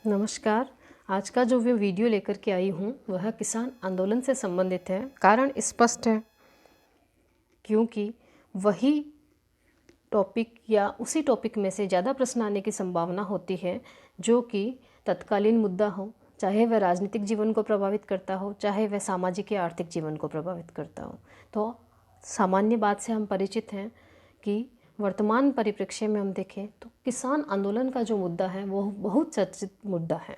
नमस्कार। आज का जो मैं वीडियो लेकर के आई हूँ वह किसान आंदोलन से संबंधित है। कारण स्पष्ट है, क्योंकि वही टॉपिक या उसी टॉपिक में से ज़्यादा प्रश्न आने की संभावना होती है जो कि तत्कालीन मुद्दा हो, चाहे वह राजनीतिक जीवन को प्रभावित करता हो, चाहे वह सामाजिक या आर्थिक जीवन को प्रभावित करता हो। तो सामान्य बात से हम परिचित हैं कि वर्तमान परिप्रेक्ष्य में हम देखें तो किसान आंदोलन का जो मुद्दा है वो बहुत चर्चित मुद्दा है।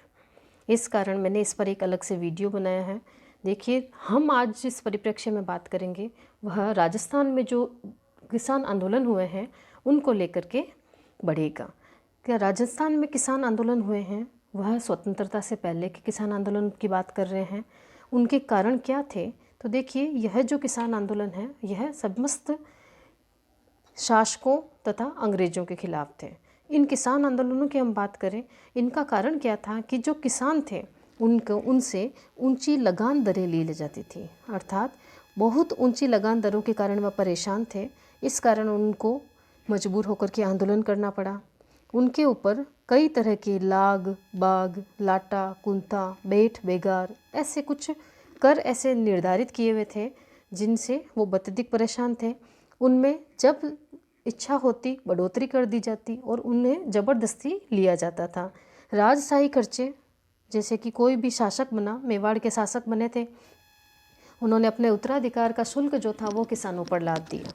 इस कारण मैंने इस पर एक अलग से वीडियो बनाया है। देखिए, हम आज जिस परिप्रेक्ष्य में बात करेंगे वह राजस्थान में जो किसान आंदोलन हुए हैं उनको लेकर के बढ़ेगा। क्या राजस्थान में किसान आंदोलन हुए हैं वह स्वतंत्रता से पहले के किसान आंदोलन की बात कर रहे हैं। उनके कारण क्या थे? तो देखिए, यह जो किसान आंदोलन है यह समस्त शासकों तथा अंग्रेज़ों के खिलाफ थे। इन किसान आंदोलनों की हम बात करें, इनका कारण क्या था कि जो किसान थे उनसे ऊंची लगान दरें ली जाती थी, अर्थात बहुत ऊंची लगान दरों के कारण वह परेशान थे। इस कारण उनको मजबूर होकर के आंदोलन करना पड़ा। उनके ऊपर कई तरह के लाग, बाग, लाटा, कुंता, बेठ, बेगार ऐसे कुछ कर ऐसे निर्धारित किए हुए थे जिनसे वो अत्यधिक परेशान थे। उनमें जब इच्छा होती बढ़ोतरी कर दी जाती और उन्हें ज़बरदस्ती लिया जाता था। राजशाही खर्चे, जैसे कि कोई भी शासक बना, मेवाड़ के शासक बने थे, उन्होंने अपने उत्तराधिकार का शुल्क जो था वो किसानों पर लाद दिया।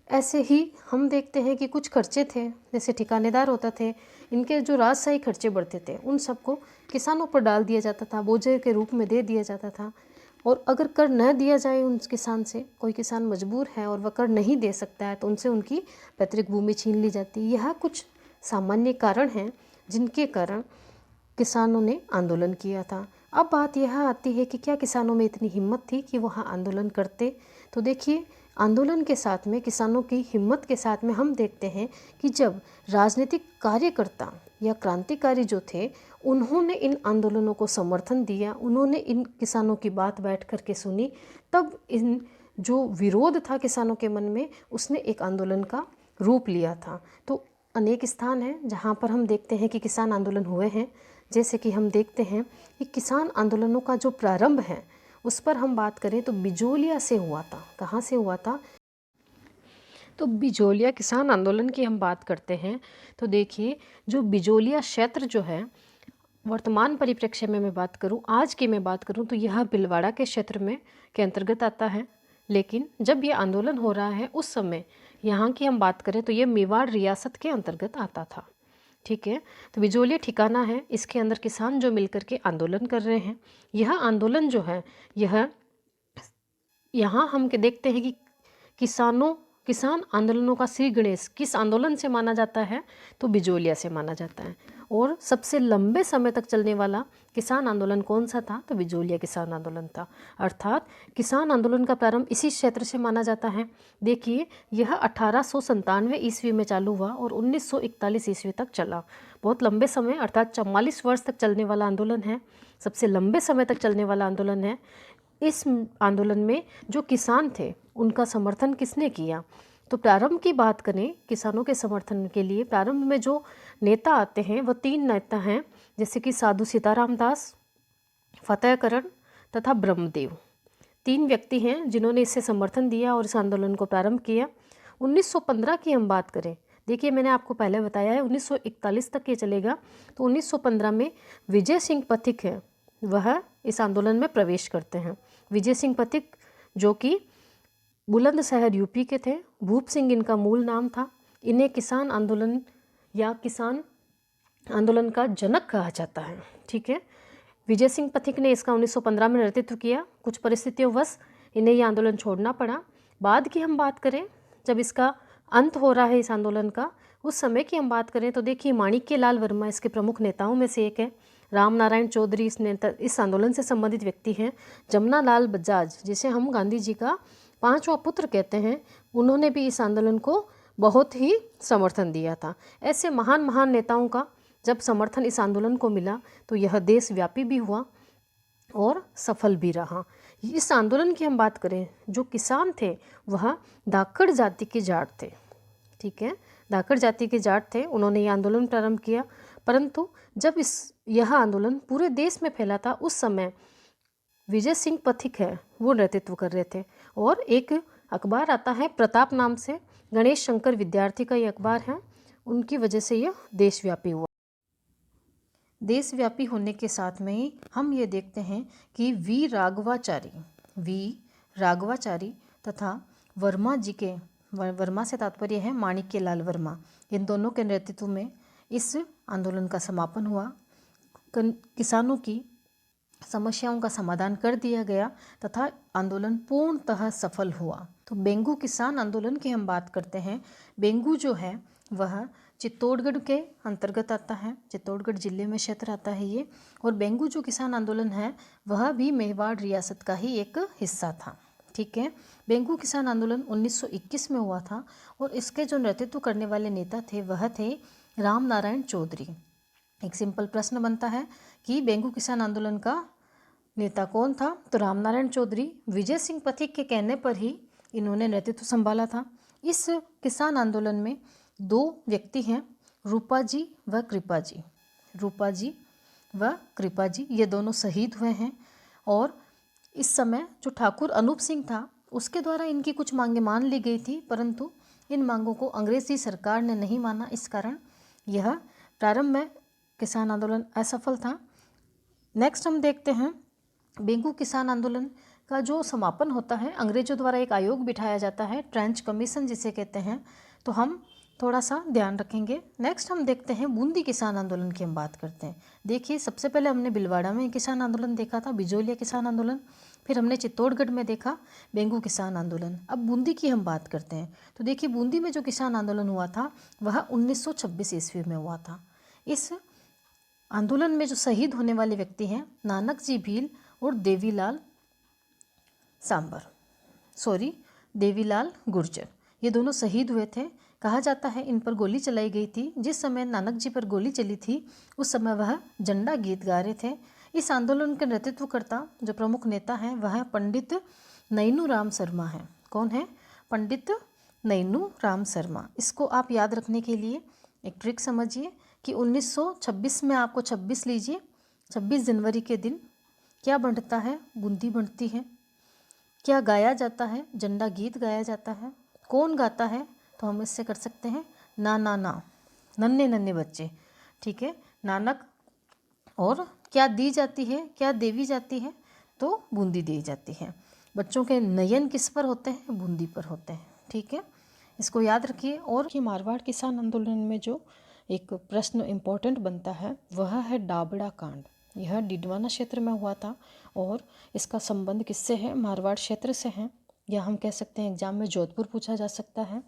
ऐसे ही हम देखते हैं कि कुछ खर्चे थे, जैसे ठिकानेदार होता थे, इनके जो राजशाही खर्चे बढ़ते थे उन सबको किसानों पर डाल दिया जाता था, बोझे के रूप में दे दिया जाता था। और अगर कर न दिया जाए उन किसान से, कोई किसान मजबूर है और वह कर नहीं दे सकता है तो उनसे उनकी पैतृक भूमि छीन ली जाती। यह कुछ सामान्य कारण हैं जिनके कारण किसानों ने आंदोलन किया था। अब बात यह आती है कि क्या किसानों में इतनी हिम्मत थी कि वह आंदोलन करते? तो देखिए, आंदोलन के साथ में, किसानों की हिम्मत के साथ में हम देखते हैं कि जब राजनीतिक कार्यकर्ता या क्रांतिकारी जो थे उन्होंने इन आंदोलनों को समर्थन दिया, उन्होंने इन किसानों की बात बैठ कर के सुनी, तब इन जो विरोध था किसानों के मन में उसने एक आंदोलन का रूप लिया था। तो अनेक स्थान हैं जहाँ पर हम देखते हैं कि किसान आंदोलन हुए हैं। जैसे कि हम देखते हैं कि किसान आंदोलनों का जो प्रारंभ है उस पर हम बात करें तो बिजोलिया से हुआ था। कहाँ से हुआ था? तो बिजोलिया किसान आंदोलन की हम बात करते हैं तो देखिए, जो बिजोलिया क्षेत्र जो है, वर्तमान परिप्रेक्ष्य में मैं बात करूं, आज की मैं बात करूं तो यह भिलवाड़ा के क्षेत्र में के अंतर्गत आता है। लेकिन जब ये आंदोलन हो रहा है उस समय यहाँ की हम बात करें तो ये मेवाड़ रियासत के अंतर्गत आता था। ठीक है, तो बिजोलिया ठिकाना है, इसके अंदर किसान जो मिलकर के आंदोलन कर रहे हैं। यह आंदोलन जो है यह यहाँ हम के देखते हैं कि किसान आंदोलनों का श्री गणेश किस आंदोलन से माना जाता है? तो बिजोलिया से माना जाता है। और सबसे लंबे समय तक चलने वाला किसान आंदोलन कौन सा था? तो बिजोलिया किसान आंदोलन था। अर्थात किसान आंदोलन का प्रारंभ इसी क्षेत्र से माना जाता है। देखिए, यह 1897 ईस्वी में चालू हुआ और 1941 ईस्वी तक चला। बहुत लंबे समय, अर्थात 44 वर्ष तक चलने वाला आंदोलन है, सबसे लंबे समय तक चलने वाला आंदोलन है। इस आंदोलन में जो किसान थे उनका समर्थन किसने किया? तो प्रारंभ की बात करें, किसानों के समर्थन के लिए प्रारंभ में जो नेता आते हैं वह 3 नेता हैं, जैसे कि साधु सीताराम दास, फतेहकरण तथा ब्रह्मदेव। 3 व्यक्ति हैं जिन्होंने इससे समर्थन दिया और इस आंदोलन को प्रारंभ किया। 1915 की हम बात करें, देखिए मैंने आपको पहले बताया है 1941 तक ये चलेगा। तो 1915 में विजय सिंह पथिक है, वह इस आंदोलन में प्रवेश करते हैं। विजय सिंह पथिक जो कि बुलंदशहर यूपी के थे, भूप सिंह इनका मूल नाम था। इन्हें किसान आंदोलन या किसान आंदोलन का जनक कहा जाता है। ठीक है, विजय सिंह पथिक ने इसका 1915 में नेतृत्व किया। कुछ परिस्थितियों वश इन्हें यह आंदोलन छोड़ना पड़ा। बाद की हम बात करें, जब इसका अंत हो रहा है इस आंदोलन का, उस समय की हम बात करें तो देखिए, माणिक्य लाल वर्मा इसके प्रमुख नेताओं में से एक है। राम नारायण चौधरी इस आंदोलन से संबंधित व्यक्ति हैं। जमुना लाल बजाज, जिसे हम गांधी जी का 5वां पुत्र कहते हैं, उन्होंने भी इस आंदोलन को बहुत ही समर्थन दिया था। ऐसे महान महान नेताओं का जब समर्थन इस आंदोलन को मिला तो यह देशव्यापी भी हुआ और सफल भी रहा। इस आंदोलन की हम बात करें, जो किसान थे वह धाकड़ जाति के जाट थे। ठीक है, धाकड़ जाति के जाट थे, उन्होंने ये आंदोलन प्रारंभ किया। परंतु जब यह आंदोलन पूरे देश में फैला था, उस समय विजय सिंह पथिक है वो नेतृत्व कर रहे थे। और एक अखबार आता है प्रताप नाम से, गणेश शंकर विद्यार्थी का ये अखबार है, उनकी वजह से यह देशव्यापी हुआ। देशव्यापी होने के साथ में ही हम ये देखते हैं कि वी राघवाचारी तथा वर्मा जी के, वर्मा से तात्पर्य है माणिक्य लाल वर्मा, इन दोनों के नेतृत्व में इस आंदोलन का समापन हुआ। किसानों की समस्याओं का समाधान कर दिया गया तथा आंदोलन पूर्णतः सफल हुआ। तो बेंगू किसान आंदोलन की हम बात करते हैं। बेंगू जो है वह चित्तौड़गढ़ के अंतर्गत आता है, चित्तौड़गढ़ जिले में क्षेत्र आता है ये। और बेंगू जो किसान आंदोलन है वह भी मेवाड़ रियासत का ही एक हिस्सा था। ठीक है, बेंगू किसान आंदोलन 1921 में हुआ था और इसके जो नेतृत्व करने वाले नेता थे वह थे राम नारायण चौधरी। एक सिंपल प्रश्न बनता है कि बेंगू किसान आंदोलन का नेता कौन था? तो रामनारायण चौधरी। विजय सिंह पथिक के कहने पर ही इन्होंने नेतृत्व संभाला था। इस किसान आंदोलन में दो व्यक्ति हैं, रूपा जी व कृपा जी। रूपा जी व कृपा जी ये दोनों शहीद हुए हैं। और इस समय जो ठाकुर अनूप सिंह था उसके द्वारा इनकी कुछ मांगें मान ली गई थी, परंतु इन मांगों को अंग्रेजी सरकार ने नहीं माना। इस कारण यह प्रारंभ में किसान आंदोलन असफल था। नेक्स्ट हम देखते हैं बेंगू किसान आंदोलन का जो समापन होता है, अंग्रेजों द्वारा एक आयोग बिठाया जाता है, ट्रेंच कमीशन जिसे कहते हैं, तो हम थोड़ा सा ध्यान रखेंगे। नेक्स्ट हम देखते हैं बूंदी किसान आंदोलन की हम बात करते हैं। देखिए, सबसे पहले हमने भिलवाड़ा में किसान आंदोलन देखा था, बिजोलिया किसान आंदोलन, फिर हमने चित्तौड़गढ़ में देखा बेंगू किसान आंदोलन। अब बूंदी की हम बात करते हैं। तो देखिए, बूंदी में जो किसान आंदोलन हुआ था वह 1926 ईस्वी में हुआ था। इस आंदोलन में जो शहीद होने वाले व्यक्ति हैं नानक जी भील और देवीलाल गुर्जर, ये दोनों शहीद हुए थे। कहा जाता है इन पर गोली चलाई गई थी। जिस समय नानक जी पर गोली चली थी उस समय वह झंडा गीत गा रहे थे। इस आंदोलन के नेतृत्वकर्ता जो प्रमुख नेता हैं वह पंडित नैनू राम शर्मा हैं। कौन है? पंडित नैनू राम शर्मा। इसको आप याद रखने के लिए एक ट्रिक समझिए कि 1926 में आपको 26 लीजिए, 26 जनवरी के दिन क्या बनता है? बूंदी बनती है। क्या गाया जाता है? झंडा गीत गाया जाता है। कौन गाता है? तो हम इससे कर सकते हैं ना ना ना, नन्हे नन्हे बच्चे। ठीक है, नानक। और क्या दी जाती है, क्या देवी जाती है? तो बूंदी दी जाती है। बच्चों के नयन किस पर होते हैं? बूंदी पर होते हैं। ठीक है, इसको याद रखिए। और कि मारवाड़ किसान आंदोलन में जो एक प्रश्न इम्पोर्टेंट बनता है वह है डाबड़ा कांड। यह डिडवाना क्षेत्र में हुआ था और इसका संबंध किससे है? मारवाड़ क्षेत्र से है, या हम कह सकते हैं एग्जाम में जोधपुर पूछा जा सकता है।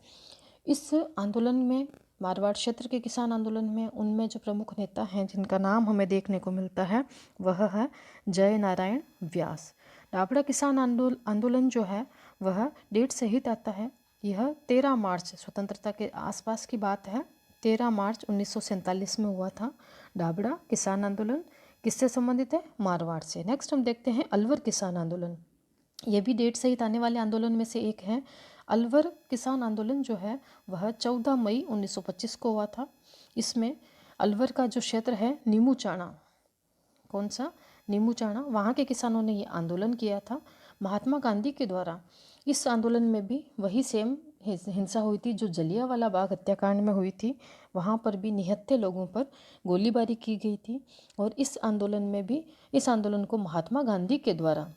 इस आंदोलन में, मारवाड़ क्षेत्र के किसान आंदोलन में, उनमें जो प्रमुख नेता हैं जिनका नाम हमें देखने को मिलता है वह है जय नारायण व्यास। डाबड़ा किसान आंदोलन जो है वह डेट सहित आता है। यह 13 मार्च स्वतंत्रता के आसपास की बात है। 13 मार्च 1947 में हुआ था। डाबड़ा किसान आंदोलन किससे संबंधित है? मारवाड़ से। नेक्स्ट हम देखते हैं अलवर किसान आंदोलन। यह भी डेट सहित आने वाले आंदोलन में से एक है। अलवर किसान आंदोलन जो है वह 14 मई 1925 को हुआ था। इसमें अलवर का जो क्षेत्र है नीमूचाणा, कौन सा? नीमूचाणा, वहाँ के किसानों ने ये आंदोलन किया था। महात्मा गांधी के द्वारा इस आंदोलन में भी वही सेम हिंसा हुई थी जो जलियांवाला बाग हत्याकांड में हुई थी। वहाँ पर भी निहत्थे लोगों पर गोलीबारी की गई थी। और इस आंदोलन में भी, इस आंदोलन को महात्मा गांधी के द्वारा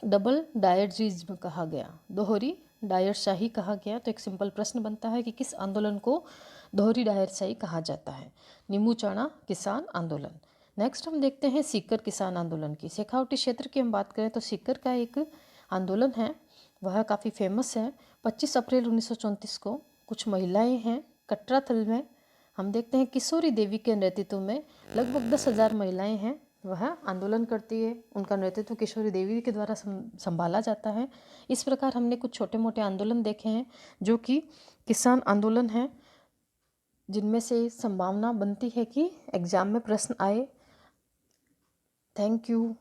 डबल डायरिज्म कहा गया, दोहरी डायरशाही कहा गया। तो एक सिंपल प्रश्न बनता है कि किस आंदोलन को दोहरी डायरशाही कहा जाता है? नीमूचाणा किसान आंदोलन। नेक्स्ट हम देखते हैं सीकर किसान आंदोलन की। शेखावटी क्षेत्र की हम बात करें तो सीकर का एक आंदोलन है, वह काफ़ी फेमस है। 25 अप्रैल 1934 को कुछ महिलाएं हैं कटराथल में, हम देखते हैं किशोरी देवी के नेतृत्व में लगभग 10,000 महिलाएं हैं, वह आंदोलन करती है। उनका नेतृत्व किशोरी देवी के द्वारा संभाला जाता है। इस प्रकार हमने कुछ छोटे मोटे आंदोलन देखे हैं जो कि किसान आंदोलन हैं, जिनमें से संभावना बनती है कि एग्जाम में प्रश्न आए। Thank you.